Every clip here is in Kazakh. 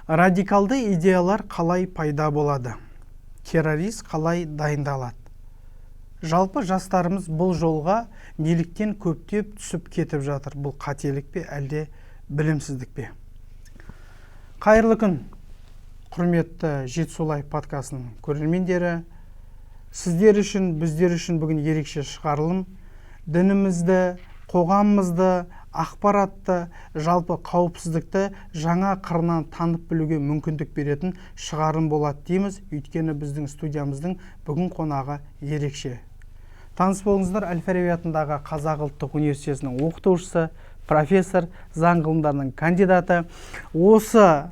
Радикалды идеялар қалай пайда болады? Террорист қалай дайындалады? Жалпы жастарымыз бұл жолға неліктен көптеп түсіп кетіп жатыр? Бұл қателік пе, әлде білімсіздік пе? Қайырлы күн, құрметті Жетісулай подкастының көрермендері. Сіздер үшін, біздер үшін бүгін ерекше шығарылым. Дінімізді, қоғамымызды, ақпаратты, жалпы қауіпсіздікті жаңа қырынан танып білуге мүмкіндік беретін шығарылым болады дейміз. Өйткені біздің студиямыздың бүгін қонағы ерекше. Таныс болыңыздар, Әл-Фараби атындағы Қазақ ұлттық университетінің оқытушысы, профессор, заң ғылымдарының кандидаты. Осы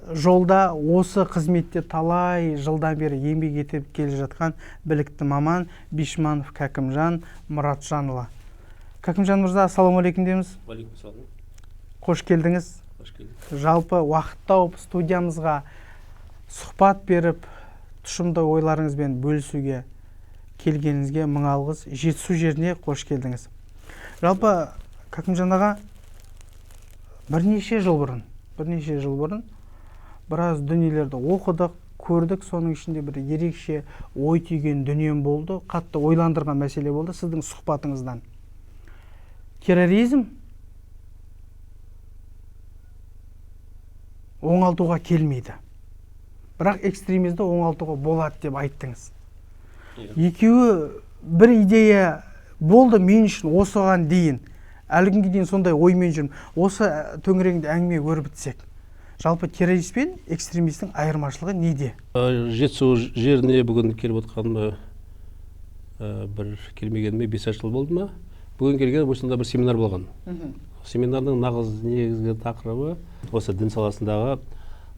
жолда, осы қызметте талай жылдан бері еңбек етіп келе жатқан білікті маман Бишманов Кәкімжан Мұратжанұлы. Кәкімжан мырза, ассалаумағалейкум дейміз. Уағалейкум. Қош келдіңіз. Қош келдік. Жалпы уақыт тауып студиямызға сұхбат беріп, тұшымды ойларыңызбен бөлісуге келгеніңізге мың алғыс. Жетісу жеріне қош келдіңіз. Жалпы Кәкімжан аға бірнеше жыл бұрын біраз дүниелерді оқыдық, көрдік. Соның ішінде бір ерекше ой түйген дүнием болды, қатты ойландырған мәселе болды сіздің сұхбатыңыздан. Терроризм оңалтуға келмейді, бірақ экстремизмді оңалтуға болады деп айттыңыз. Екеуі бір идея болды мен үшін осыған дейін. Әлі күнге дейін сондай оймен жүрмін. Осы төңірегінде әңгіме өрбітсек бітсек. Жалпы террорист пен экстремистің айырмашылығы неде? Жетісу жеріне бүгін келіп отқаныма бір келмегеніме 5 жыл болды ма? Бүгін келген осында бір семинар болған. Семинардың нағыз негізгі тақырыбы осы дін саласындағы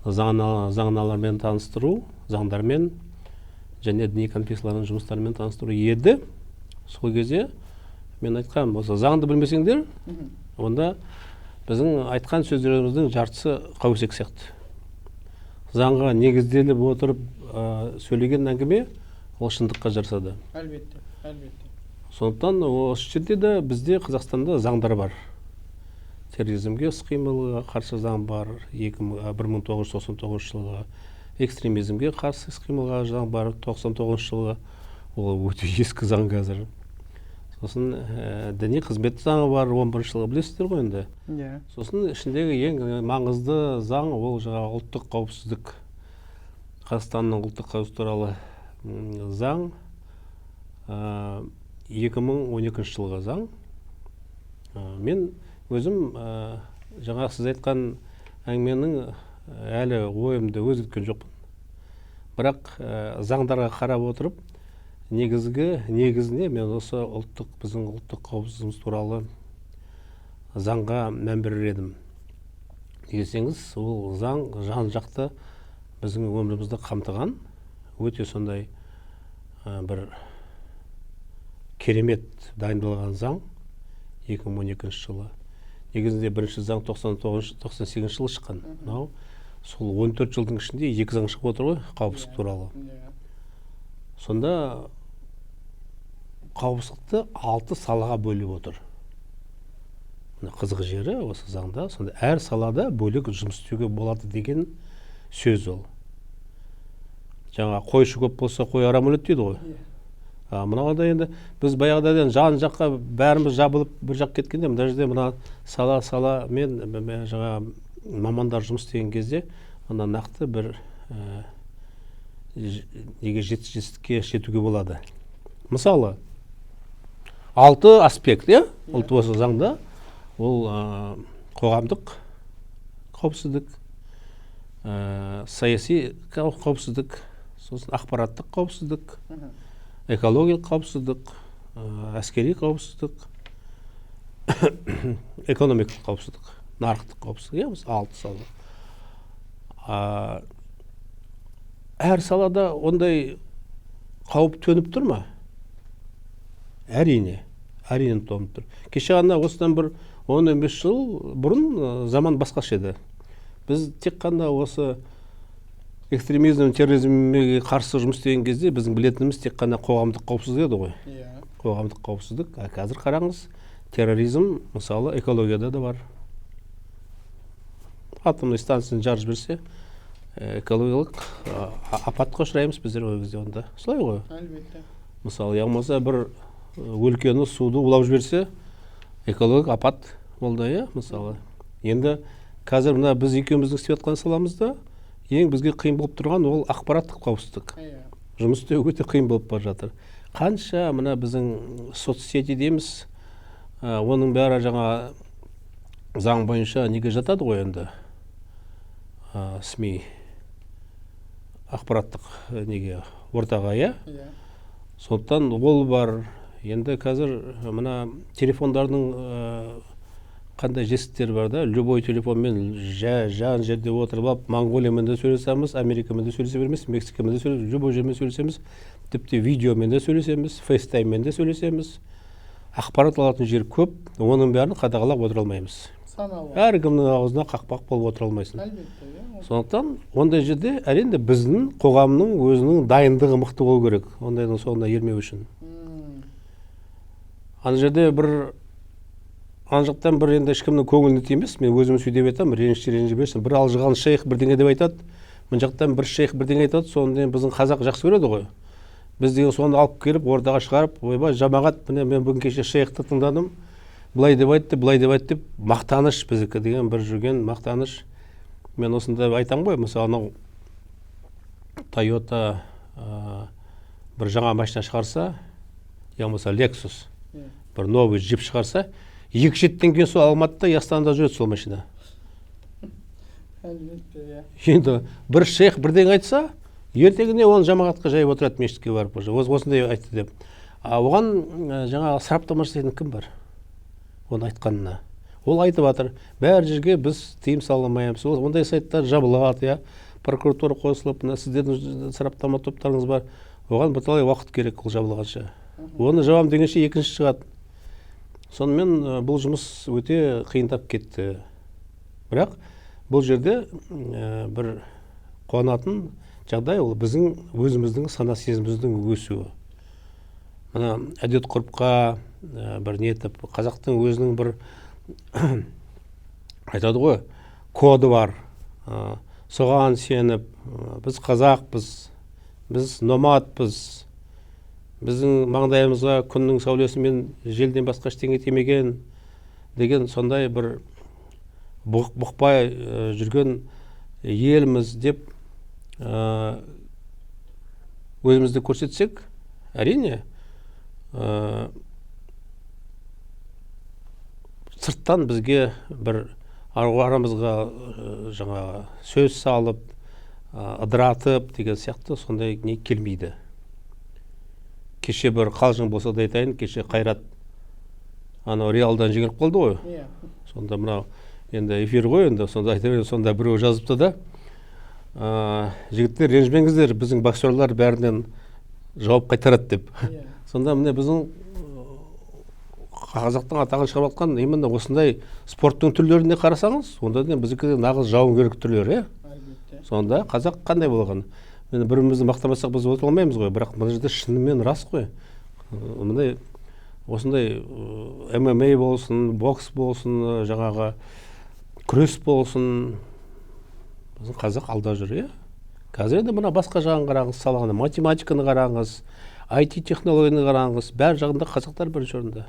заңнамалармен таныстыру, заңдармен және діни конфессиялардың жұмыстарымен таныстыру еді. Сол кезде мен айтқам, осы заңды білмесеңдер, онда біздің айтқан сөздеріміздің жартысы қауесет сияқты. Заңға негізделіп отырып сөйлеген әңгіме ол шындыққа жарасады. Әлбетте. Сондықтан осы жерде де бізде Қазақстанда заңдар бар. Терроризмге іс-қимылға қарсы заң бар, 1999 жылғы. Экстремизмге қарсы іс-қимылға заң бар, 99 жылғы. Ол өте ескі заң қазір. Сосын діни қызмет заңы бар, 11 жылғы, білесіздер ғой енді. Сосын ішіндегі ең маңызды заң ол жаңағы ұлттық қауіпсіздік. Қазақстанның ұлттық қауіпсіздік туралы заң 2012 жылғы заң. Мен өзім жаңа сіз айтқан әңгіменің әлі ойымды өзгерткен жоқпын. Бірақ заңдарға қарап отырып, негізіне мен осы біздің ұлттық қауіпсіздігіміз туралы заңға мән берер едім. Десеңіз, ол заң жан-жақты біздің өмірімізді қамтыған, өте сондай бір керемет дайындалған заң 2012 жылы. Негізінде бірінші заң 98 жылы шыққан. Сол 14 жылдың ішінде 2 заң шығып отыр ғой, қауіпсіздік туралы. Сонда қауіпсіздікті 6 салаға бөліп отыр. Қызық жері осы заңда, сонда әр салада бөлек жұмыс істеуге болады деген сөз ол. Жаңа қойшы көп болса қой арам өледі дейді ғой. Мынағада енді біз баяғыда жан-жаққа бәріміз жабылып бір жақ кеткенде, мына жерде мына сала мен жаңа мамандар жұмыс істеген кезде ана нақты бір жетістікке жетуге болады. Мысалы 6 аспект, осы заңда ол қоғамдық қауіпсіздік, саяси қауіпсіздік, сосын ақпараттық қауіпсіздік, экологиялық қауіпсіздік, әскери қауіпсіздік, экономикалық қауіпсіздік, нарықтық қауіпсіздік, 6 сала. Әр салада ондай қауіп төніп тұр ма? Әрине төніп тұр. Кеше ғана осыдан бір 10-15 жыл бұрын заман басқаша еді. Біз тек қана осы экстремизм, терроризмге қарсы жұмыс істеген кезде біздің білетініміз тек қана қоғамдық қауіпсіздік еді ғой. Қоғамдық қауіпсіздік. Қазір қараңыз, терроризм мысалы экологияда да бар. атомный станцияны жарып жіберсе, экологиялық апатқа ұшыраймыз біздер ол кезде онда. Солай ғой. Әлбетте. Мысалы, я болмаса бір өлкені суды улап жіберсе, экологиялық апат болды, иә, мысалы. Енді қазір мына біз екеуміздің істеп жатқан саламызда ең бізге қиын болып тұрған ол ақпараттық қауіпсіздік. Жұмыс істеу өте қиын болып бара жатыр. Қанша мына біздің соцсети дейміз, оның бәрі жаңа заң бойынша неге жатады ғой енді, СМИ ақпараттық неге ортаға, иә? Сондықтан ол бар. Енді қазір мына телефондардың қандай жетістіктері бар да, любой телефонмен жан жерде отырып алып, Монғолиямен де сөйлесеміз, Америкамен де сөйлесе береміз, Мексикамен де сөйлесеміз, любой жермен сөйлесеміз, тіпті видеомен де сөйлесеміз, фейстайммен де сөйлесеміз. Ақпарат алатын жер көп, оның бәрін қадағалап отыра алмаймыз. Әркімнің аузына қақпақ болып отыра алмайсың. Сондықтан ондай жерде әрине біздің қоғамның өзінің дайындығы мықты болу керек, ондайдың соңына ермеу үшін. Ана жерде бір ана жақтан бір енді ешкімнің көңіліне тимес, мен өзім сөйдеп айтамын, ренжі берсін. Бір алжыған шейх бірдеңе деп айтады, мына жақтан бір шейх бірдеңе айтады, соны біздің қазақ жақсы көреді ғой. Біз деген соны алып келіп, ортаға шығарып, ойбай, жамағат, міне мен бүгін кеше шейхті тыңдадым, былай деп айтты деп, мақтаныш біздікі деген бір жүрген мақтаныш. Мен осында айтам ғой, мысалы, анау Toyota бір жаңа машина шығарса, я болмаса Lexus, бір новый джип шығарса, 2 жеттен кейін сол Алматыда, Астанада жүреді сол машина. Енді бір шейх бірден айтса, ертеңіне оны жамағатқа жайып отырады мешітке барып, осындай айтты деп. Оған жаңа сараптама жасайтын кім бар? Оны айтқанына. Ол айтып жатыр, бәр жерге біз тыйым салмаймыз. Ондай сайттар жабылады, иә. Прокуратура қосылып, сіздердің сараптама топтарыңыз бар. Оған бірталай уақыт керек ол жабылғанша. Оны жабам дегенше екінші шығады. Сонымен бұл жұмыс өте қиындап кетті. Бірақ бұл жерде бір қуанатын жағдай ол біздің өзіміздің сана сезіміміздің өсуі. Мына әдет ғұрыпқа бір нетіп, қазақтың өзінің бір айтады ғой, коды бар. Соған сеніп, біз қазақпыз, біз номадпыз, біздің маңдайымызға күннің сәулесі мен желден басқа ештеңе тимеген деген сондай бір бұқпай жүрген елміз деп өзімізді көрсетсек, әрине сырттан бізге бір арамызға жаңа сөз салып, ыдыратып деген сияқты сондай не келмейді. Кеше бір қалжың болса да айтайын, кеше Қайрат анау Реалдан жеңіліп қалды ғой. Сонда мынау енді эфир ғой, енді сонда айтайын, сонда біреу жазыпты да, жігіттер ренжімеңіздер, біздің боксерлар бәрінен жауап қайтарады деп. Сонда міне біздің қазақтың атағын шығарып жатқан именно осындай спорттың түрлеріне қарасаңыз, онда біздікі нағыз жауынгерлік түрлер, сонда қазақ қандай болған? Мен бірімізді мақтамасақ біз өте алмаймыз ғой, бірақ мына жерде шынымен рас қой. Мындай осындай ММА болсын, бокс болсын, жаңағы күрес болсын, біздің қазақ алда жүр, иә? Қазір енді мына басқа жағын қараңыз, саланы, математиканы қараңыз, IT технологияны қараңыз, бәр жағында қазақтар бірінші орында.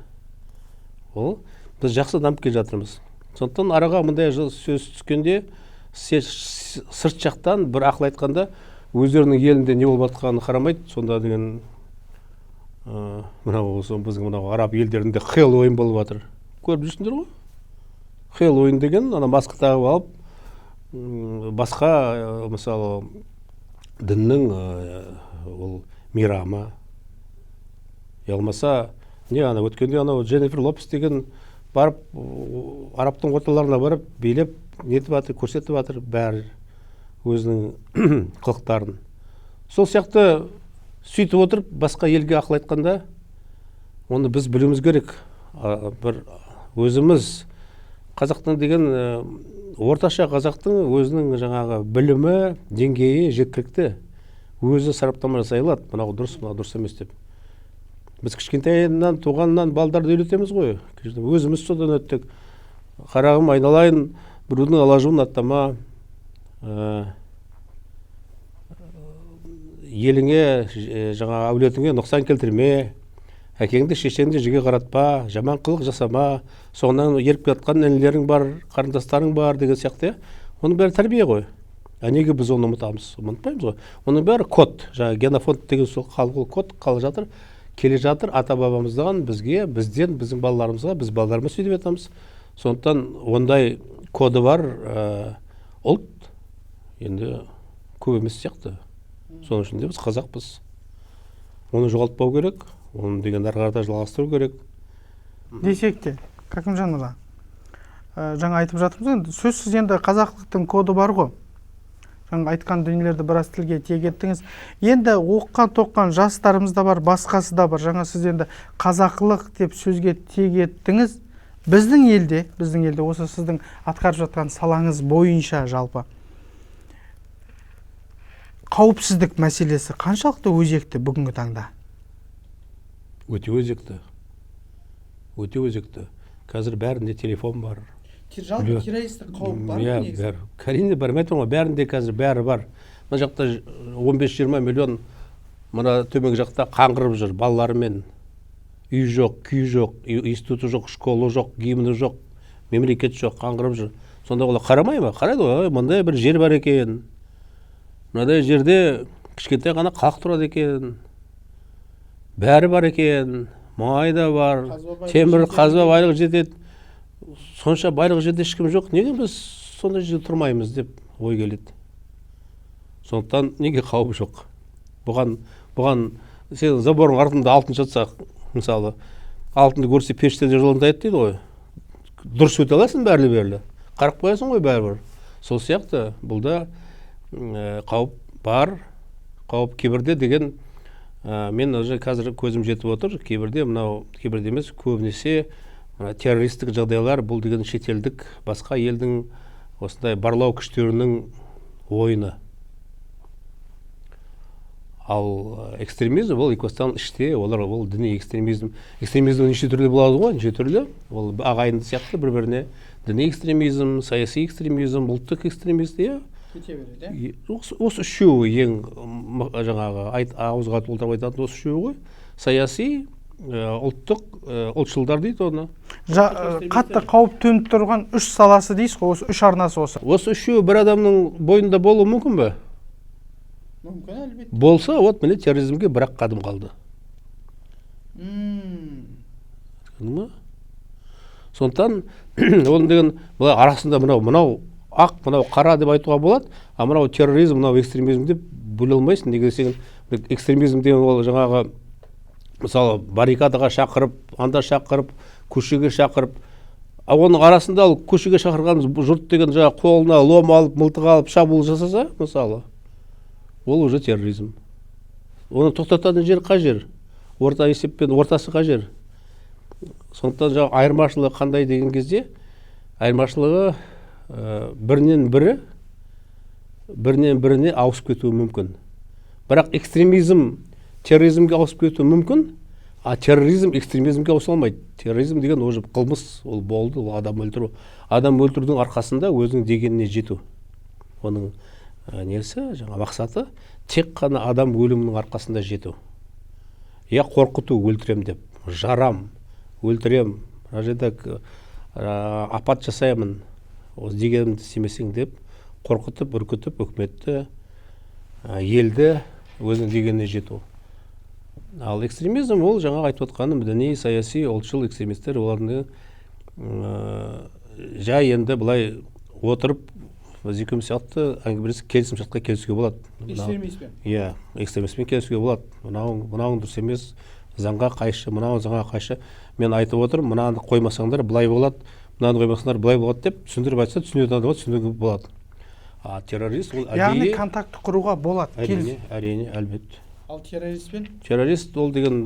Ол біз жақсы дамып келе жатырмыз. Сондықтан араға мындай сөз түскенде, сырт жақтан бір ақыл айтқанда, өздерінің елінде не болып жатқанын қарамайды, сонда деген біздің араб елдерінде Хэллоуин болып жатыр. Көріп жүрсіңдер ғой? Хэллоуин деген маска тағып алып, басқа мысалы діннің ол мейрамы. Болмаса өткенде Дженнифер Лопес деген барып арабтың орталарына барып билеп нетіп жатыр, көрсетіп жатыр бәрі өзінің қылықтарын. Сол сияқты сөйтіп отырып басқа елге ақыл айтқанда, оны біз білуіміз керек. Бір өзіміз қазақтың деген орташа қазақтың өзінің жаңағы білімі, деңгейі жеткілікті. Өзі сараптама жасай алады, мынау дұрыс, мынау дұрыс емес деп. Біз кішкентайынан туғаннан балдарды үйретеміз ғой. Өзіміз содан өттік. Қарағым, айналайын, біреудің алажуын аттама, еліңе, жаңа әулетіңе нұқсан келтірме, әкеңді шешеңді жеге қаратпа, жаман қылық жасама, соңынан еріп жатқан інілерің бар, қарындастарың бар деген сияқты. Оның бәрі тәрбие ғой. Неге біз оны ұмытамыз? Ұмытпаймыз ғой. Оның бәрі код, жаңа генофонд деген сол қалғыл код қалып жатыр, келе жатыр ата бабамыздан бізге, бізден біздің балаларымызға, біз балаларымыз сөйтіп жатамыз. Сондықтан ондай коды бар ұлт енді көп емес сияқты. Соның ішінде біз қазақпыз. Оны жоғалтпау керек, оны деген әрі қарата жалғастыру керек. Десек те, Кәкімжан аға, жаңа айтып жатырмыз енді, сөзсіз енді қазақтықтың коды бар ғой. Жаңа айтқан дүниелерді біраз тілге тиек еттіңіз. Енді оққан-тоққан жастарымыз да бар, басқасы да бар. Жаңа сіз енді қазақылық деп сөзге тиек еттіңіз. Біздің елде осы сіздің атқарып жатқан салаңыз бойынша жалпы қауіпсіздік мәселесі қаншалықты өзекті бүгінгі таңда? Өте өзекті. Өте өзекті. Қазір бәрінде телефон бар. Жалпы террористік қауіп бар ма негізі? Әрине бар. Мен айтамын ғой, бәрінде қазір бәрі бар. Мына жақта 15-20 миллион мына төменгі жақта қаңғырып жүр балаларымен. Үй жоқ, күй жоқ, институты жоқ, школы жоқ, гимні жоқ, мемлекет жоқ, қаңғырып жүр. Сонда олар қарамай ма? Қарайды ғой, мындай бір жер бар екен. Мынадай жерде кішкентай ғана халық тұрады екен. Бәрі бар екен. Май да бар, темір, қазба байлық жетеді. Сонша байлық жерде ешкім жоқ. Неге біз сондай жерде тұрмаймыз деп ой келеді. Сондықтан неге қауіп жоқ? Бұған сен заборың артында алтын жатса, мысалы, алтынды көрсе пештен жылындайды дейді ғой. Дұрыс өте аласың бәрлі-бәрлі. Қарып қоясың ғой бәрібір. Сол сияқты бұл да қауіп бар. Қауіп кейбірде деген мен уже қазір көзім жетіп отыр. Кейбірде емес, көбінесе террористік жағдайлар бұл деген шетелдік басқа елдің осындай барлау күштерінің ойыны. Ал экстремизм ол екостан іште, ол діни экстремизм. Экстремизм неше түрлі болады ғой, неше түрлі. Ол ағайынды сияқты бір-біріне діни экстремизм, саяси экстремизм, ұлттық экстремизм. Осы үшеуі ең жаңағы ауызға толтырып айтатын осы үшеуі ғой. Саяси, ұлттық, ұлтшылдар дейді оны. Қатты қауіп төніп тұрған үш саласы дейсіз ғой, осы үш арнасы осы. Осы үшеуі бір адамның бойында болуы мүмкін бе? Мүмкін, әлбетте. Болса, міне терроризмге бір-ақ қадым қалды. Сондықтан оның деген арасында мынау ақ, мынау қара деп айтуға болады, а мынау терроризм, мынау экстремизм деп бөле алмайсың. Неге десең, экстремизм деген ол жаңағы мысалы баррикадаға шақырып, анда шақырып, көшеге шақырып, а оның арасында ол көшеге шақырған жұрт деген жаңағы қолына лом алып, мылтық алып, шабуыл жасаса, мысалы, ол уже терроризм. Оны тоқтататын жер қай жер? Орта есеппен ортасы қай жер? Сондықтан жаңағы айырмашылығы қандай деген кезде, айырмашылығы бірінен біріне ауысып кетуі мүмкін. Бірақ экстремизм терроризмге ауысып кетуі мүмкін, а терроризм экстремизмге ауыса алмайды. Терроризм деген уже қылмыс, ол болды, ол адам өлтіру. Адам өлтірудің арқасында өзінің дегеніне жету. Оның несі, жаңа мақсаты тек қана адам өлімінің арқасында жету. Я қорқыту, өлтірем деп, жарам, өлтірем, апат жасаймын, осы дегенімді істемесең деп қорқытып, үркітіп, үкіметті, елді өзінің дегеніне жету. Ал экстремизм ол жаңа айтып отқаным, діни, саяси, ұлтшыл экстремистер, олардың жай енді былай отырып, біз екеуміз сияқты әңгімелесіп келісімшартқа келісуге болады. Экстремистпен? Иә, экстремистпен келісуге болады. Мынауың дұрыс емес, заңға қайшы, мынау заңға қайшы. Мен айтып отырмын, мынаны қоймасаңдар былай болады, мынаны қоймасаңдар былай болады деп түсіндіріп айтса, түсінуге болады. А террорист ол яғни контакт құруға болады. Әрине, әлбетте. Ал террористпен? Террорист ол деген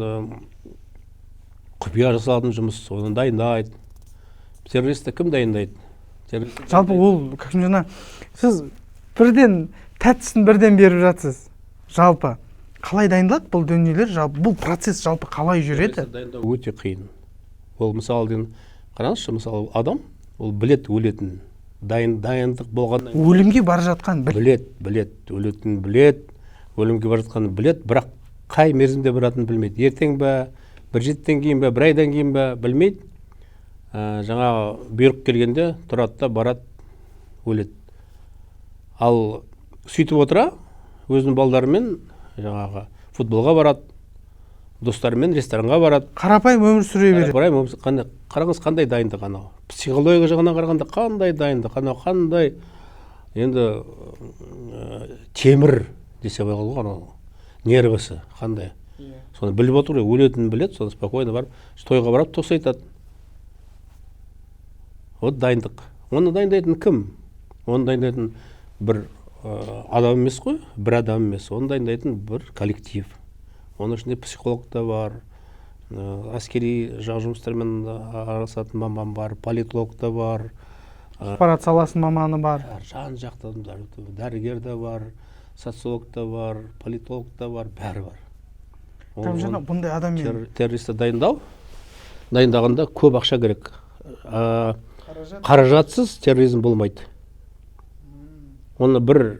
құпия жасалатын жұмыс, оны дайындайды. Террористті кім дайындайды? Жалпы ол, Кәкімжан аға, сіз бірден тәттісін бірден беріп жатсыз. Жалпы қалай дайындалады бұл дүниелер, жалпы бұл процесс жалпы қалай жүреді? Дайындау өте қиын. Ол мысалы қараңызшы, мысалы адам ол білет өлетін. дайындық болғаннан кейін өлімге бара жатқан білет өлетінін білет, өлімге бара жатқанын білет, бірақ қай мерзімде баратынын білмейді. Ертең бе, бір жетіден кейін бе, бір айдан кейін бе білмейді. Жаңағы бұйрық келгенде тұрады да барады, өледі. Ал сөйтіп отыра өзінің балдарымен жаңағы футболға барады, достарымен ресторанға барады. қарапайым өмір сүре береді. Қараңыз қандай дайындық анау. Психология жағынан қарағанда қандай дайындық, анау қандай енді темір десе болады ғой, анау нервісі қандай. Соны біліп отыр, өлетінін біледі, соны спокойно барып, тойға барып тост айтады. Вот дайындық. Оны дайындайтын кім? Оны дайындайтын бір адам емес қой, бір адам емес. Оны дайындайтын бір коллектив. Оның ішінде психолог та бар, әскери жұмыстармен араласатын маман бар, политолог та бар, ақпарат саласының маманы бар, жан жақты адамдар, дәрігер де бар, социолог та бар, политолог та бар, бәрі бар. жаңа бұндай адаммен Террористті дайындағанда көп ақша керек. Қаражатсыз терроризм болмайды. Оны бір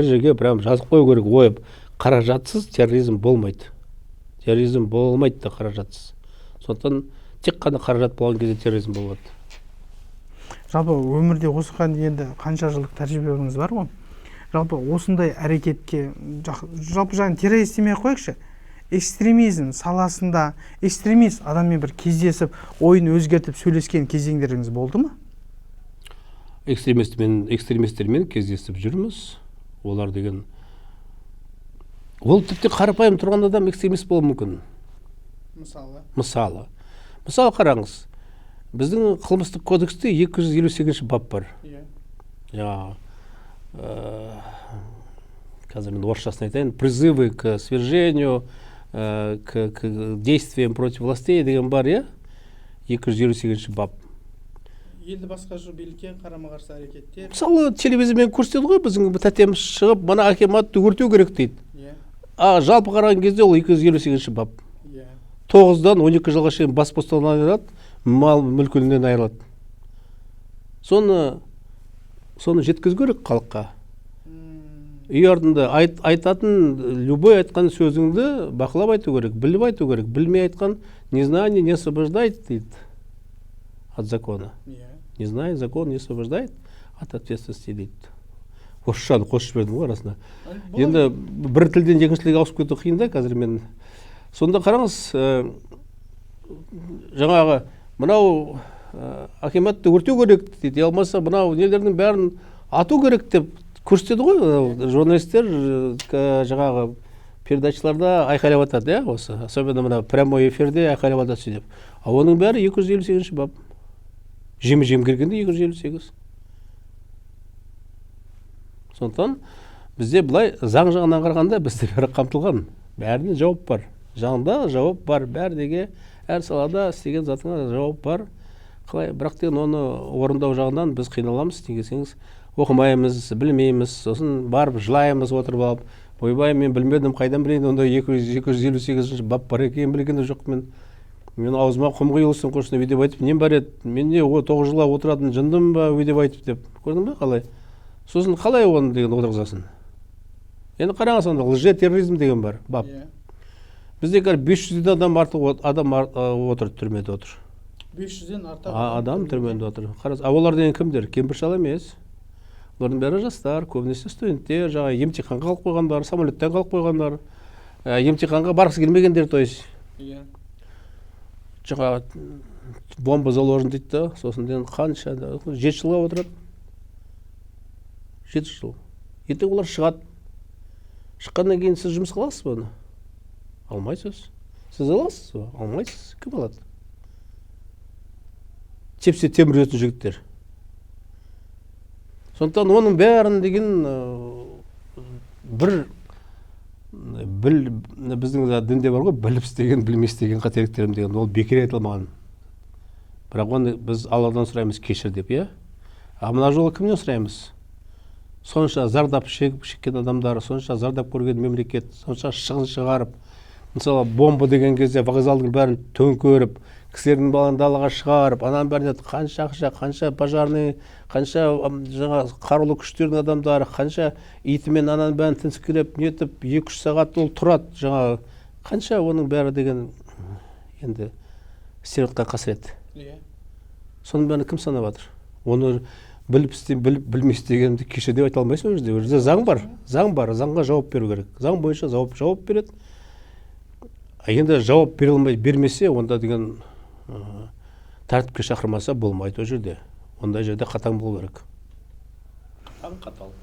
жерге прям жазып қою керек, ойып. Қаражатсыз терроризм болмайды. Терроризм болмайды да қаражатсыз. Сондықтан тек қана қаражат болған кезде терроризм болады. Жалпы өмірде осыған енді қанша жылдық тәжірибеңіз бар ғой? Жалпы осындай әрекетке, жалпы жаңа террорист демей қойықшы, экстремизм саласында экстремист адаммен бір кездесіп, ойын өзгертіп сөйлескен кезеңдеріңіз болды ма? Экстремистермен кездесіп жүрміз. Олар деген ол тіпті қарапайым тұрған адам экстремист болуы мүмкін. Мысалы қараңыз. Біздің қылмыстық кодексте 258 бап бар. Қазір мен орысшасын айтайын, призывы к свержению, к действиям против властей деген бар, 258 бап. Елді басқарушы билікке қарама-қарсы әрекеттер. Мысалы телевизормен көрсетеді ғой, біздің тәтеміз шығып, мына акиматты өртеу керек дейді. Жалпы қараған кезде ол 258 бап. 9-дан 12 жылға шейін бас бостандығынан айырылады, мал мүлкінен айырылады. Соны жеткізу керек халыққа. Үй артында айтатын, любой айтқан сөзіңді бақылап айту керек, біліп айту керек. Білмей айтқан незнание не освобождает дейді от закона. Незнание закон не освобождает от ответственности дейді. Орысшаны қосып жібердім ғой арасына. Енді бір тілден екінші тілге ауысып кету қиын да қазір мен. Сонда қараңыз, жаңағы мынау акиматты өртеу керек дейді, алмаса мынау нелердің бәрін ату керек деп көрсетеді ғой. Журналистер жаңағы передачаларда айқайлап атады, осы. Особенно мына прямой эфирде айқайлап атады сөйтіп. Оның бәрі 258 бап. Жем кіргенде 258. Сондықтан бізде былай заң жағынан қарағанда бізде бәрі қамтылған. Бәріне жауап бар. Заңда жауап бар. Бәрдеге әр салада істеген затыңа жауап бар. Қалай, бірақ деген оны орындау жағынан біз қиналамыз, дегенсеңіз, оқымаймыз, білмейміз, сосын барып жылаймыз отырып алып, ойбай мен білмедім, қайдан білейін, онда 258 бап бар екен білген жоқ мен. Мен аузыма құм құйылсын қошына өйдеп айтып, нем бар еді, мен не 9 жылға отыратын жындым ба өйдеп айтып деп. Көрдің бе қалай? Сосын қалай оны деген отырғызасын? Енді қараңыз, онда лже-терроризм деген бар, бап. Бізде 500 адам артық адам отыр, түрмеде отыр. 500-ден артық адам түрмеде отыр. Қараңыз, олар деген кімдер? Кемпір шал емес. Олардың бәрі жастар, көбінесе студенттер, жаңа емтиханға қалып қойғандар, самолеттен қалып қойғандар, емтиханға барғысы келмегендер, то есть. Жаңа бомба заложен дейді да, сосын деген қанша 7 жылға отырады. 7 жыл. Ертең олар шығады. Шыққаннан кейін сіз жұмыс қыласыз ба оны? Алмайсыз. Сіз аласыз ба? Алмайсыз. Кім алады? Тепсе темір өтін жігіттер. Сондықтан оның бәрін деген біздің дінде бар ғой, біліп істеген, білмей істеген қателіктерім деген, ол бекер айтылмаған. Бірақ оны біз Алладан сұраймыз кешір деп, мына жолы кімнен сұраймыз? Сонша зардап шеккен адамдар, сонша зардап көрген мемлекет, сонша шығын шығарып, мысалы бомба деген кезде вокзалдың бәрін төңкеріп, кісілердің баланы далаға шығарып, анан бәріне қанша ақша, қанша пожарный, қанша жаңа қарулы күштердің адамдары, қанша итімен анан бәрін тінтікілеп, нетіп, 2-3 сағат ол тұрады, жаңа қанша оның бәрі деген енді істеліватқан қасірет. Соның бәрін кім санап жатыр? Оны біліп білмей істегенді кеше деп айта алмайсың ол жерде. Ол жерде заң бар, заңға жауап беру керек. Заң бойынша жауап береді. Енді жауап бере алмай бермесе, онда деген тәртіпке шақырмаса болмайды ол жерде. Ондай жерде қатаң болу керек. Қатал.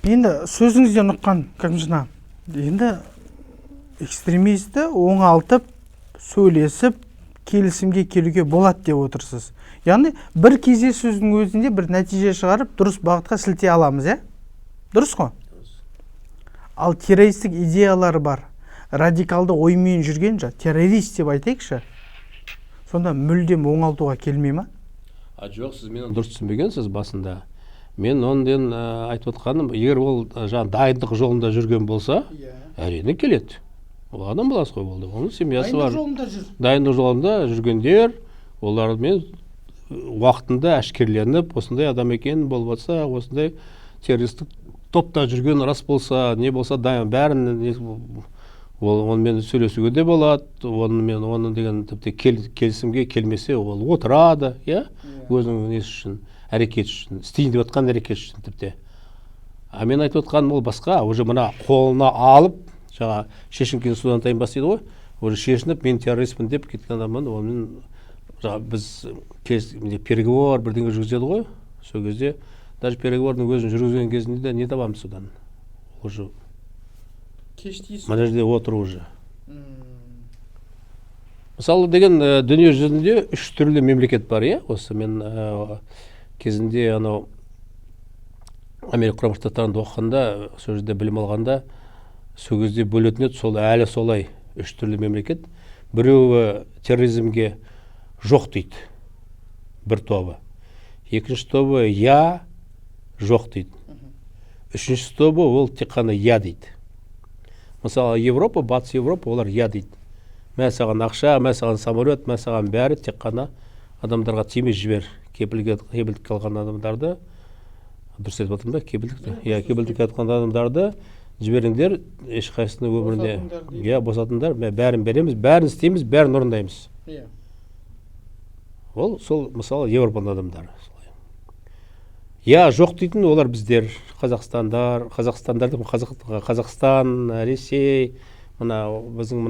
Енді сөзіңізден ұққан, Кәкімжан, енді экстремисті оңалтып, сөйлесіп, келісімге келуге болады деп отырсыз. Яғни бір кездесудің өзінде бір нәтиже шығарып, дұрыс бағытқа сілтей аламыз, е? Дұрыс қой? Ал террористік идеялары бар, радикалды оймен жүрген террорист деп айтайықшы. Сонда мүлдем оңалтуға келмей ма? Жоқ, сіз мені дұрыс түсінбегенсіз басында. Мен онден айтып отқаным, егер ол дайындық жолында жүрген болса, әрине келеді. Ол адам баласы қой болды. Оның семьясы бар. Дайындық жолында жүргендер, олармен уақытында әшкерленіп, осындай адам екен болып жатса, осындай террористік топта жүрген рас болса, не болса, бәрін онымен сөйлесуге де болады. Оның деген тіпті келісімге келмесе, ол отырады, өзінің несі үшін, әрекет үшін, істейін деп отқан әрекет үшін тіпті. Мен айтып отқаным ол басқа, уже мына қолына алып, жаңа шешінген судан тайын бас дейді ғой, уже шешініп, мен террористпін деп кеткен адамын, онымен біз переговор бірдеңе жүргізеді ғой, сол кезде даже переговордың өзін жүргізген кезінде не табамыз содан? Уже мына жерде отыр уже. Мысалы деген дүние жүзінде 3 түрлі мемлекет бар, осы мен кезінде Америка Құрама Штаттарында оқығанда, сол жерде білім алғанда, сол кезде бөлетін еді, сол әлі солай 3 түрлі мемлекет. Біреуі терроризмге жоқ дейді, бір тобы. Екінші тобы жоқ дейді. Үшінші тобы ол тек қана дейді. Мысалы Европа, батыс Европа, олар дейді. Мә саған ақша, мә саған самолет, мә саған бәрі тек қана адамдарға тимей жібер. Кепілдік алған адамдарды, дұрыс айтып отырмын ба? Кепілдік алған адамдарды жіберіңдер, ешқайсының өміріне босатыңдар, бәрін береміз, бәрін істейміз, бәрін орындаймыз. Ол сол мысалы Европаның адамдары. Жоқ дейтін олар біздер, Қазақстан, Ресей, біздің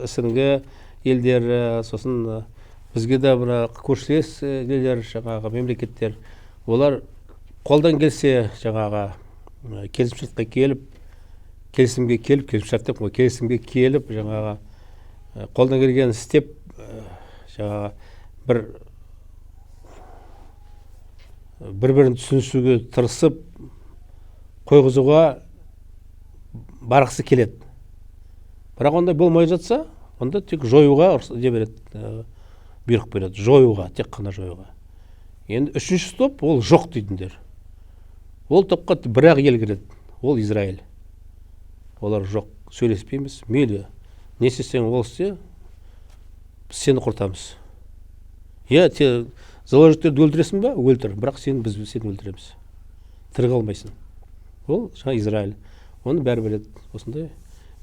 СНГ елдер, сосын бізге де көршілес елдер, жаңағы мемлекеттер, олар қолдан келсе жаңағы келісімшартқа келіп, келісімге келіп, жаңағы қолдан келген істеп, жаңағы бір-бірін түсінісуге тырысып қойғызуға барғысы келеді. Бірақ ондай болмай жатса, онда тек жоюға бұйрық береді, жоюға, тек қана жоюға. Енді үшінші топ ол жоқ дейтіндер. Ол топқа бір-ақ ел кіреді, ол Израиль. Олар жоқ, сөйлеспейміз, мейлі, не істесең ол істе, біз сені құртамыз. Заложниктерді өлтіресің ба? Өлтір, бірақ біз сені өлтіреміз. Тірі қалмайсың. Ол жаңа Израиль. Оны бәрі біледі. Осындай.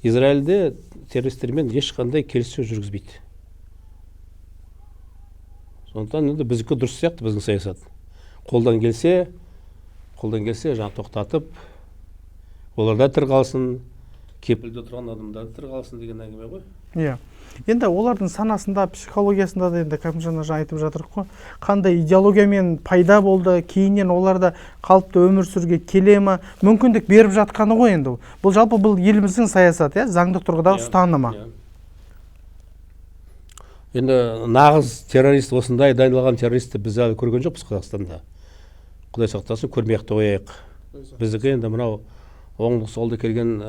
Израильде террористермен ешқандай келіссөз жүргізбейді. Сондықтан енді біздікі дұрыс сияқты біздің саясат. Қолдан келсе жаңа тоқтатып, оларда тірі қалсын, кепілде отырған адамдар тірі қалсын деген әңгіме ғой. Енді олардың санасында, психологиясында да енді Кәкімжан жаңа айтып жатыр ғой, қандай идеологиямен пайда болды, кейіннен оларда қалыпты өмір сүруге келе ме, мүмкіндік беріп жатқаны ғой енді. Бұл жалпы еліміздің саясаты, заңдық тұрғыдағы ұстанымы. Енді нағыз террорист, осындай дайындалған террористті біз әлі көрген жоқпыз Қазақстанда. Құдай сақтасын, көрмей-ақ қояйық. Біздікі енді мынау оңды солды келген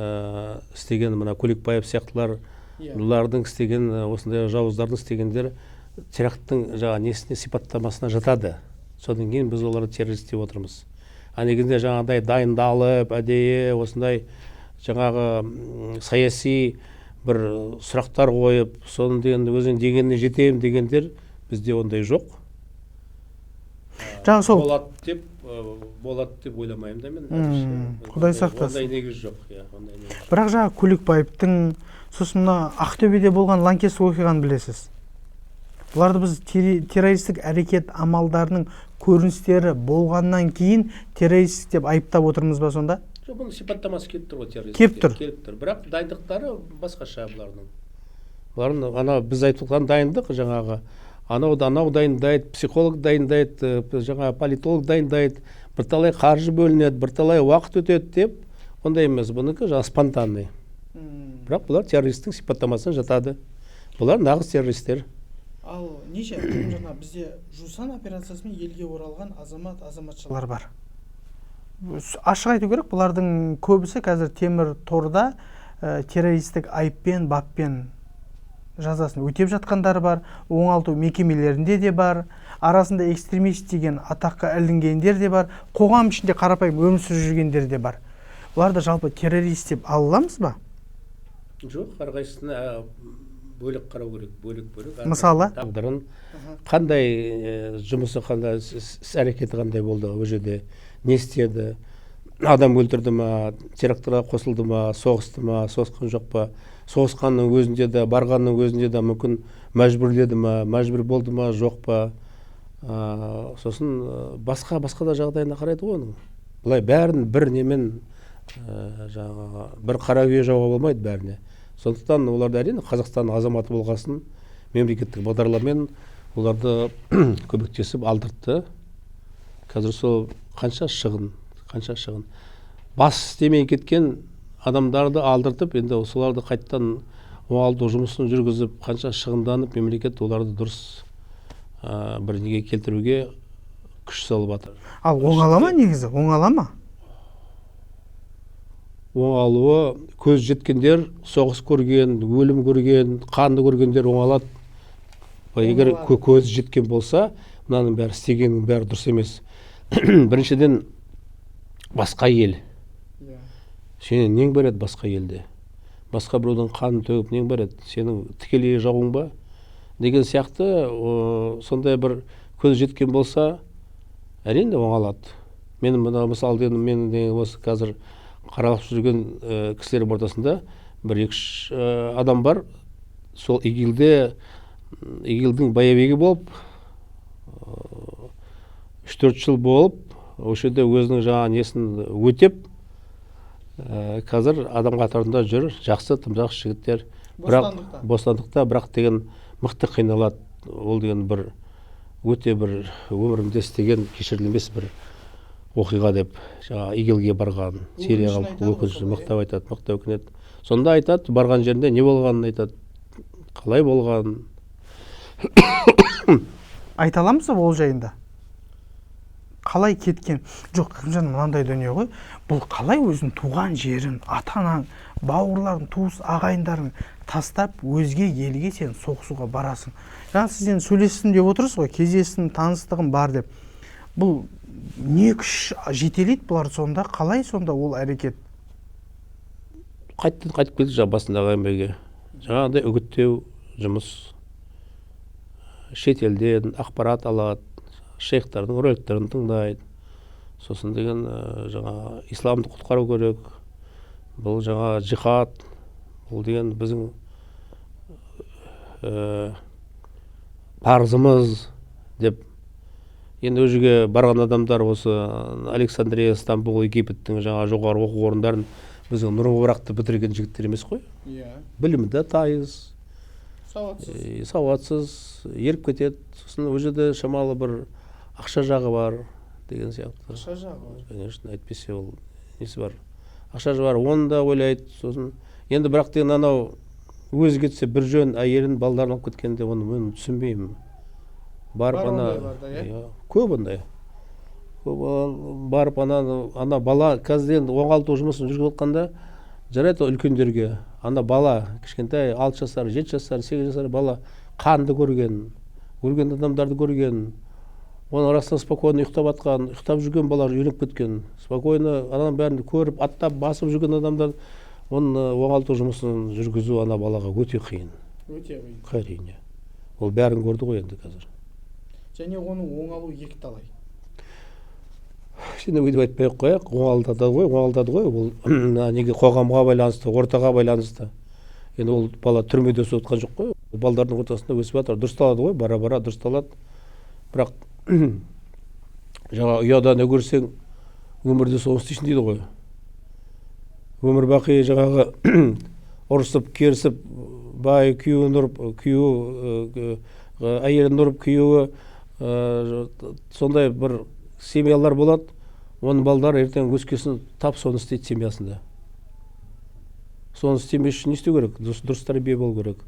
істеген Көлекбаев сияқтылар, бұлардың істеген, осындай жауыздардың істегендер теракттың несіне сипаттамасына жатады. Содан кейін біз оларды террорист деп отырмыз. Негізінде жаңағыдай дайындалып, әдейі осындай жаңағы саяси бір сұрақтар қойып соны деген өзінің дегеніне жетемін дегендер бізде ондай жоқ. Жаңа сол болады деп ойламаймын да мен. Құдай сақтасын. Ондай негіз жоқ, ондай негіз. Бірақ жаңа Куликбаевтың, сосын мына Ақтөбеде болған лаңкестік оқиғаны білесіз. Бұларды біз террористік әрекет амалдарының көріністері болғаннан кейін террорист деп айыптап отырмыз ба сонда? Жоқ, бұның сипаттамасы келіп тұр ғой, террорист. Келіп тұр. Бірақ дайындықтары басқаша бұлардың. Бұлардың ана біз айтып отырған дайындық жаңағы анау дайындайды, психолог дайындайды, жаңа политолог дайындайды, бірталай қаржы бөлінеді, бірталай уақыт өтеді деп, ондай емес. Бұныкі жаңа спонтанный. Бірақ бұлар террористтің сипаттамасына жатады. Бұлар нағыз террористер. Ал неше жаңа бізде Жусан операциясымен елге оралған азаматшалар бар. Ашық айту керек, бұлардың көбісі қазір темір торда террористік айыппен, баппен жазасын өтеп жатқандары бар, оңалту мекемелерінде де бар, арасында экстремист деген атаққа ілінгендер де бар, қоғам ішінде қарапайым өмір сүріп жүргендер де бар. Бұларды жалпы террорист деп ала аламыз ба? Жоқ, әрқайсысына бөлек қарау керек, бөлек. Мысалы? Тағдырын қандай жұмысы, қандай әрекеті қандай болды, ол жерде не істеді, адам өлтірді ма, терактіға қосылды ма, соғысты ма, соғысқан жоқ па, соғысқанның өзінде де, барғанның өзінде де мүмкін мәжбүрледі ма, мәжбүр болды ма, жоқ па. Сосын басқа да жағдайына қарайды ғой оның. Бұлай бәрін бір немен бір қара күйе жауға болмайды бәріне. Сондықтан оларды әрине Қазақстан азаматы болғасын мемлекеттік бағдарламамен оларды көмектесіп алдыртты. Қазір сол қанша шығын. Бас істемей кеткен адамдарды алдыртып, енді соларды қайттан оңалту жұмысын жүргізіп, қанша шығынданып, мемлекет оларды дұрыс бір неге келтіруге күш салып жатыр. Ал оңала ма негізі? Оңала ма? Оңалуы көз жеткендер, соғыс көрген, өлім көрген, қанды көргендер оңалады. Егер көз жеткен болса, мынаның бәрі істегеннің бәрі дұрыс емес. Біріншіден басқа ел. Сенен нең береді басқа елде? Басқа біреудің қанын төгіп нең береді? Сенің тікелей жауың ба? Деген сияқты сондай бір көз жеткен болса, әрине оңалады. Менің мына мысалы мен осы қазір қаралып жүрген кісілер ортасында бір екі адам бар. Сол игилдің боевигі болып 3-4 жыл болып, осы жерде өзінің жаңа несін өтеп, қазір адам қатарында жүр, жақсы, тым жақсы жігіттер. Бостандықта, бірақ деген мықты қиналады. Ол деген бір өте бір өмірімде істеген кешірілмес бір оқиға деп, жаңа игилге барған, Сирияға өкінішті мақтап айтады, мақтап өкінеді. Сонда айтады, барған жерінде не болғанын айтады, қалай болғанын. Айта аламыз ба ол жайында? Қалай кеткен? Жоқ, Кәрімжан, мынандай дүние ғой. Бұл қалай өзінің туған жерін, ата-анаң, бауырларын, туыс ағайындарын тастап, өзге елге сен соғысуға барасың. Жаңа сізден сөйлессін деп отырсыз ғой, кездесін, таныстығым бар деп. Бұл не күш жетелейді бұлар сонда? Қалай сонда ол әрекет? Қайтып келді жаңа басындағы әңгімеге. Жаңағыдай үгіттеу жұмыс, шетелден ақпарат алады, шейхтардың роликтерін тыңдайды. Сосын деген жаңа исламды құтқару керек. Бұл жаңа жихад. Бұл деген біздің парызымыз деп. Енді өзіге барған адамдар осы Александрия, Стамбул, Египеттің жаңа жоғары оқу орындарын біздің Нұр Мүбарақты бітірген жігіттер емес қой. Білімді тайыз, сауатсыз, еріп кетеді. Сосын ол жерде шамалы бір ақша жағы бар деген сияқты. Ақша жағы бар. Конечно, әйтпесе ол несі бар. Ақша жағы бар, оны да ойлайды. Сосын енді бірақ деген анау өзі кетсе бір жөн әйелін балдарын алып кеткенде оны мен түсінбеймін. Барып көп ондай. Барып ана бала қазір оңалту жұмысын жүргізіп жатқанда жарайды үлкендерге. Ана бала кішкентай 6 жасар, 7 жасар, 8 жасар бала қанды көрген, өлген адамдарды көрген. Оның арасында спокойно ұйықтап жүрген балалар үйреніп кеткен. Спокойно ананың бәрін көріп, аттап, басып жүрген адамдар оны оңалту жұмысын жүргізу ана балаға өте қиын. Өте қиын. Әрине. Ол бәрін көрді ғой енді қазір. Және оның оңалу екі талай. Şimdi өйтіп айтпай ақ қояйық, оңалтады ғой, ол неге қоғамға байланысты, ортаға байланысты. Енді ол бала түрмеде өсіп отқан жоқ қой, балдардың ортасында өсіп жатыр, дұрысталады ғой, бара-бара дұрысталады. Бірақ жаңа ұяда не көрсең, өмірде соны істейсің дейді ғой. Өмір бақи жаңағы ұрысып, керісіп, бай күйеуін ұрып, күйеуі әйелін ұрып, күйеуі сондай бір семьялар болады. Оның балдары ертең өскесін тап соны істейді семьясында. Соны істемес үшін не істеу керек? Дұрыс тәрбие болу керек.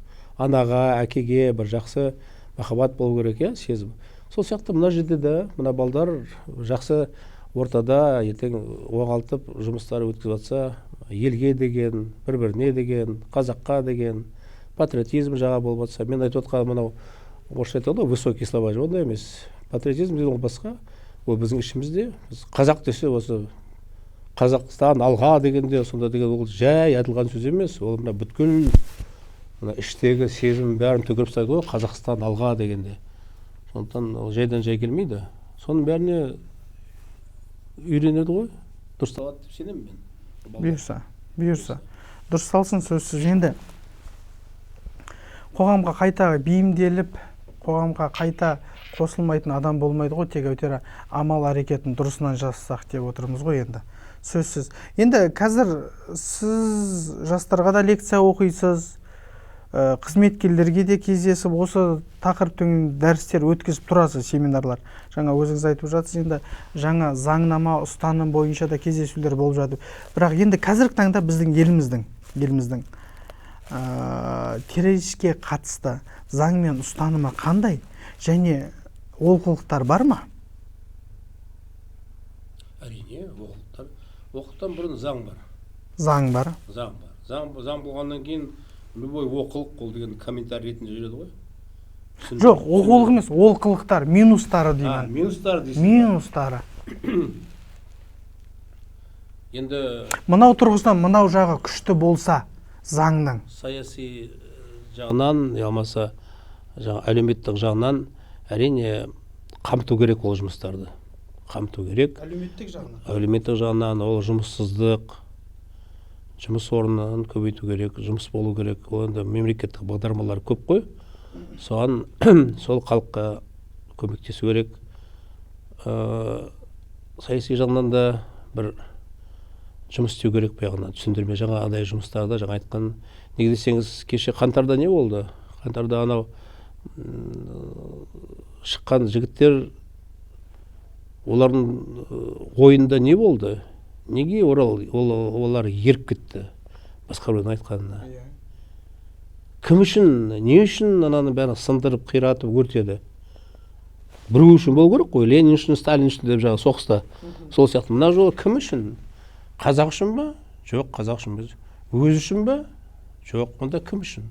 Анаға, әкеге бір жақсы махаббат болу керек, иә, сезім. Сол сияқты мына жерде де мына балдар жақсы ортада ертең оңалтып жұмыстары өткізіп жатса, елге деген, бір-біріне деген, қазаққа деген патриотизм жаңа болып жатса, мен айтып отқан мынау орысша айтады ғой, высокие слова, ондай емес. Патриотизм деген ол басқа. Ол біздің ішімізде, қазақ десе осы Қазақстан алға дегенде, сонда деген ол жай айтылған сөз емес. Ол мына бүткіл іштегі сезім бәрін төгіліп тастайды ғой, Қазақстан алға дегенде. Сондықтан ол жайдан жай келмейді. Соның бәріне үйренеді ғой. Дұрысталады деп сенемін мен. Бұйырса. Дұрысталсын сөзсіз. Енді қоғамға қайта бейімделіп, қоғамға қайта қосылмайтын адам болмайды ғой, тек өтері амал әрекетін дұрысынан жасасақ деп отырмыз ғой енді. Сөзсіз. Енді қазір сіз жастарға да лекция оқисыз, қызметкерлерге де кездесіп, осы тақырыптың дәрістер өткізіп тұрасыз, семинарлар. Жаңа өзіңіз айтып жатсыз, енді жаңа заңнама ұстаным бойынша да кездесулер болып жатыр. Бірақ енді қазіргі таңда біздің еліміздің террористке қатысты заң мен ұстанымы қандай? Және олқылықтар бар ма? Әрине, оқылықтан бұрын заң бар. Заң бар. Заң болғаннан кейін любой оқылық ол деген комментарий ретінде жүреді ғой. Жоқ, оқылық емес, олқылықтар, минустары деймін. Минустары дейсің. Минустары. Енді мынау тұрғысынан мынау жағы күшті болса, заңның саяси жағынан, ямаса әлеуметтік жағынан әрине қамту керек ол жұмыстарды. Қамту керек. Әлеуметтік жағынан ол жұмыссыздық, жұмыс орнын көбейту керек, жұмыс болу керек. Ол енді мемлекеттік бағдарламалар көп қой. Соған сол халыққа көмектесу керек. Саяси жағынан да бір жұмыс істеу керек баяғынан түсіндірме жаңа адай жұмыстарда жаңа айтқан. Неге десеңіз, кеше қаңтарда не болды? Қаңтарда анау шыққан жігіттер, олардың ойында не болды? Неге олар еріп кетті? Басқа біреудің айтқанына. Кім үшін, не үшін ананы бәрін сындырып, қиратып, өртеді? Біреу үшін болу керек қой, Ленин үшін, Сталин үшін деп жаңа соғыста. Сол сияқты мына жолы кім үшін? Қазақ үшін ба? Жоқ, қазақ үшін біз. Өз үшін ба? Жоқ, онда кім үшін?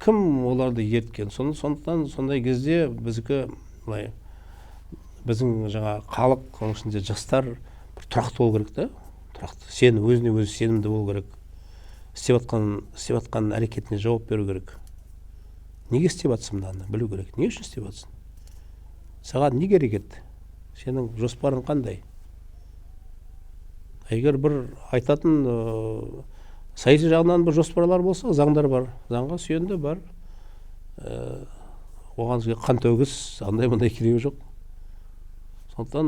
Кім оларды ерткен? Сондықтан сондай кезде біздікі біздің жаңа халық, оның ішінде жастар тұрақты болу керек та. Тұрақты. Сен өзіне өзі сенімді болу керек. Істеп жатқан әрекетіне жауап беру керек. Неге істеп жатсың мынаны білу керек. Не үшін істеп жатсың? Саған не керек еді? Сенің жоспарың қандай? Егер бір айтатын саяси жағынан бір жоспарлар болса, заңдар бар. Заңға сүйенді бар. Оған қан төгіс, андай-мындай керегі жоқ. Сондықтан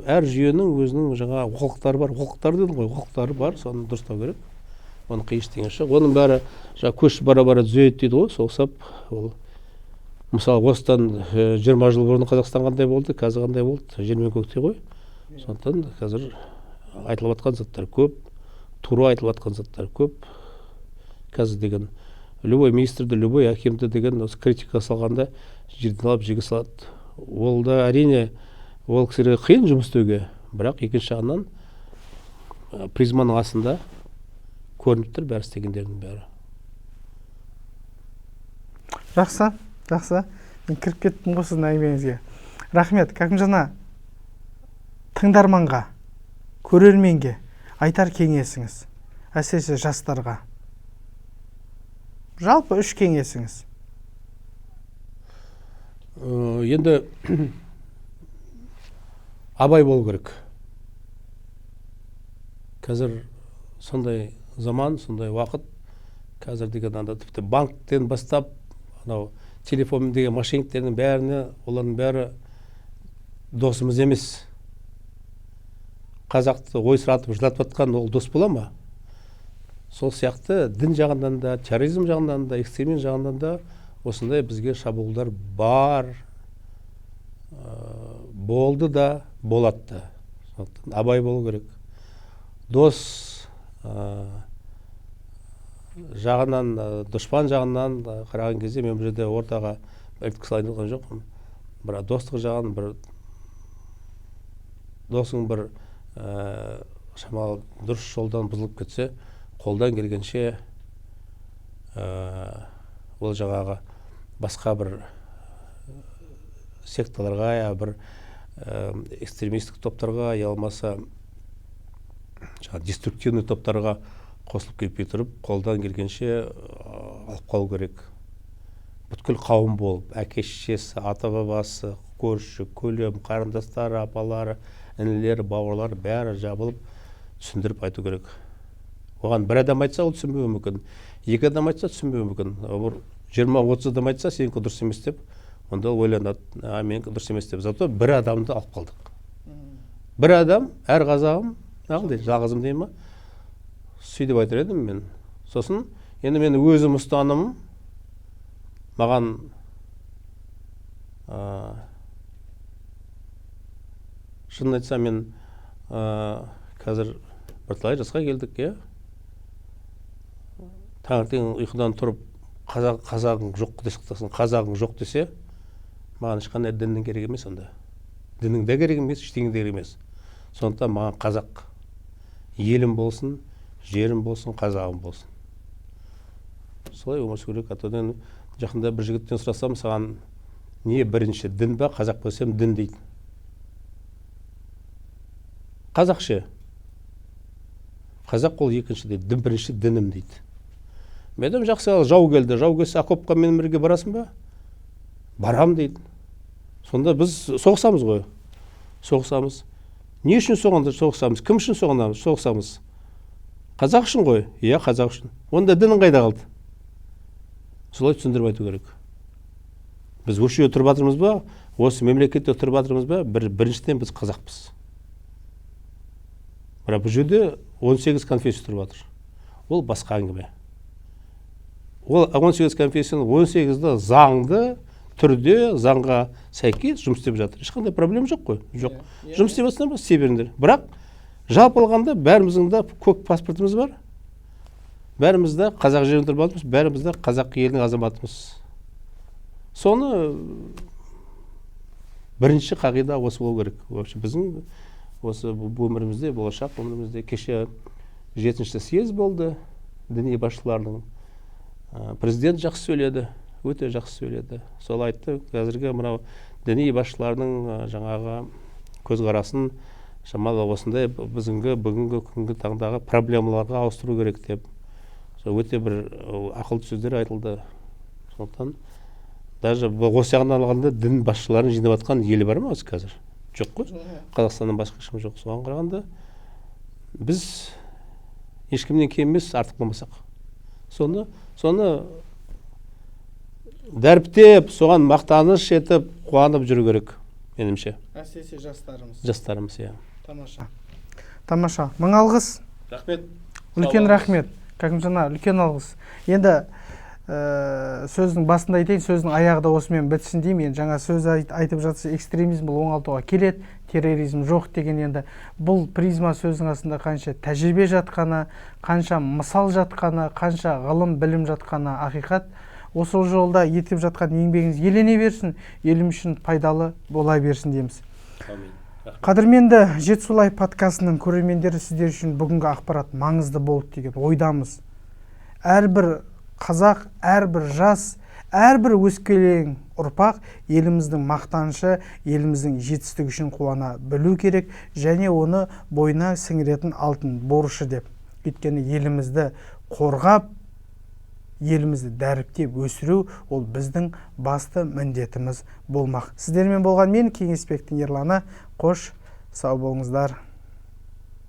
әр жүйенің өзінің жаңа олқылықтары бар. Олқылықтар дейді ғой, олқылықтары бар, соны дұрыстау керек. Оны қиыштеген жоқ. Оның бәрі көш бара-бара түзейді дейді ғой, соғысап. Мысалы, осыдан 20 жыл бұрын Қазақстан қандай болды, қазір қандай болды, жер мен көктей ғой. Сондықтан қазір айтылып жатқан заттар көп, тура айтылып жатқан заттар көп. Қазір деген любой министрді, любой әкемді деген осы критика салғанда жерден алып жеге салады. Ол да әрине ол кісілерге қиын жұмыс істеуге, бірақ екінші жағынан призманың астында көрініп тұр бәрі істегендердің бәрі. Жақсы. Мен кіріп кеттім ғой сіздің әңгімеңізге. Рахмет. Кәкімжан тыңдарманға, көрерменге айтар кеңесіңіз. әсіресе жастарға? Жалпы 3 кеңесіңіз. Енді абай болу керек. Қазір сондай заман, сондай уақыт. Қазір деген анда тіпті банктен бастап, анау телефон деген мошенниктердің бәріне, олардың бәрі досымыз емес. Қазақты ой сұратып жылатып жатқан ол дос бола ма? Сол сияқты дін жағынан да, терроризм жағынан да, экстремизм жағынан да осындай бізге шабуылдар бар, болды да, болады да. Сондықтан абай болу керек. Дос жағынан, дұшпан жағынан қараған кезде мен бұл жерде ортаға ілткі салайын болған жоқпын. Бірақ достық жағын, бір досың бір шамалы дұрыс жолдан бұзылып кетсе, қолдан келгенше ол жаңағы басқа бір секталарға, я бір экстремистік топтарға, я болмаса деструктивный топтарға қосылып кетпей тұрып, қолдан келгенше алып қалу керек. Бүткіл қауым болып, әке-шешесі, ата-бабасы, көрші, көлем, қарындастары, апалары, інілері, бауырлары бәрі жабылып түсіндіріп айту керек. Оған бір адам айтса, ол түсінбеуі мүмкін. Екі адам айтса, түсінбеуі мүмкін. 20-30 адам айтса, сенікі дұрыс емес деп, онда ойланады, менікі дұрыс емес деп. Зато бір адамды алып қалдық. Бір адам, әр қазағым, жалғызым дейін ма? Сөйтіп айтыр едім мен. Сосын, енді мен өзім ұстанымым, маған шынын айтсам, мен қазір бірталай жасқа келдік, е? Таңертең ұйқыдан тұрып, қазағың жоқ десектесін, қазағың жоқ десе, маған ешқандай діннің керек емес онда. Діннің де керек емес, ештеңе де керек емес. Сондықтан маған қазақ елім болсын, жерім болсын, қазағым болсын. Солай өмір сүру керек. Атадан жақында бір жігіттен сұрасам, саған не бірінші дін ба, қазақ болсам дін дейді. Қазақ ше? Қазақ ол екінші дейді, дін бірінші дінім дейді. Мен де жақсы, жау келді, жау келсе окопқа мен бірге барасың ба? Барам дейді. Сонда біз соғысамыз ғой. Соғысамыз. Не үшін соғысамыз? Кім үшін соғысамыз? Қазақ үшін ғой? Иә, қазақ үшін. Онда дінің қайда қалды? Солай түсіндіріп айту керек. Біз осы жерде тұрып жатырмыз ба? Осы мемлекетте тұрып жатырмыз ба? Біріншіден біз қазақпыз. Бірақ бұл жерде 18 конфессия тұрып жатыр. Ол басқа әңгіме. Ол 18 конфессияның 18-ді заңды түрде, заңға сәйкес жұмыс істеп жатыр. Ешқандай проблема жоқ қой. Жоқ. Жұмыс істеп жатсыңдар ма? Істей беріңдер. Бірақ жалпы алғанда бәріміздің де көк паспортымыз бар. Бәріміз де қазақ жерінде тұрып жатырмыз, бәріміз де қазақ елінің азаматымыз. Соны бірінші қағида осы болу керек. Вообще біздің осы өмірімізде, болашақ өмірімізде кеше 7-ші съезд болды, діни басшылардың. Президент жақсы сөйледі, өте жақсы сөйледі. Сол айтты, қазіргі мынау діни басшылардың жаңағы көзқарасын шамалы осындай бүгінгі күнгі таңдағы проблемаларға ауыстыру керек деп. Өте бір ақылды сөздер айтылды. Сондықтан даже осы жағынан алғанда дін басшыларын жинап жатқан елі бар ма осы қазір? Жоқ қой. Қазақстаннан басқа ешкім жоқ. Соған қарағанда біз ешкімнен кем емес, артық болмасақ. Соны дәріптеп, соған мақтаныш етіп, қуанып жүру керек, менімше. Әсіресе жастарымыз. Жастарымыз, иә. Тамаша. Тамаша. Мың алғыс. Рахмет. Үлкен рахмет. Кәкімжан, үлкен алғыс. Енді сөздің басында айтайын, сөздің аяғы да осымен бітсін деймін. Енді жаңа сөз айтып жатса, экстремизм бұл оңалтуға келеді, терроризм жоқ деген. Енді бұл призма сөздің астында қанша тәжірибе жатқаны, қанша мысал жатқаны, қанша ғылым, білім жатқаны ақиқат. Осы жолда етіп жатқан еңбегіңіз елене берсін, елім үшін пайдалы бола берсін дейміз. Қадірменді Жетісулай подкастының көрермендері, сіздер үшін бүгінгі ақпарат маңызды болды деген ойдамыз. Әрбір қазақ, әрбір жас, әрбір өскелең ұрпақ еліміздің мақтанышы, еліміздің жетістігі үшін қуана білу керек және оны бойына сіңіретін алтын борышы деп Өйткені елімізді қорғап, елімізді дәріптеп өсіру ол біздің басты міндетіміз болмақ. Сіздермен болған мен Кеңесбектің Ерланы. Қош, сау болыңыздар.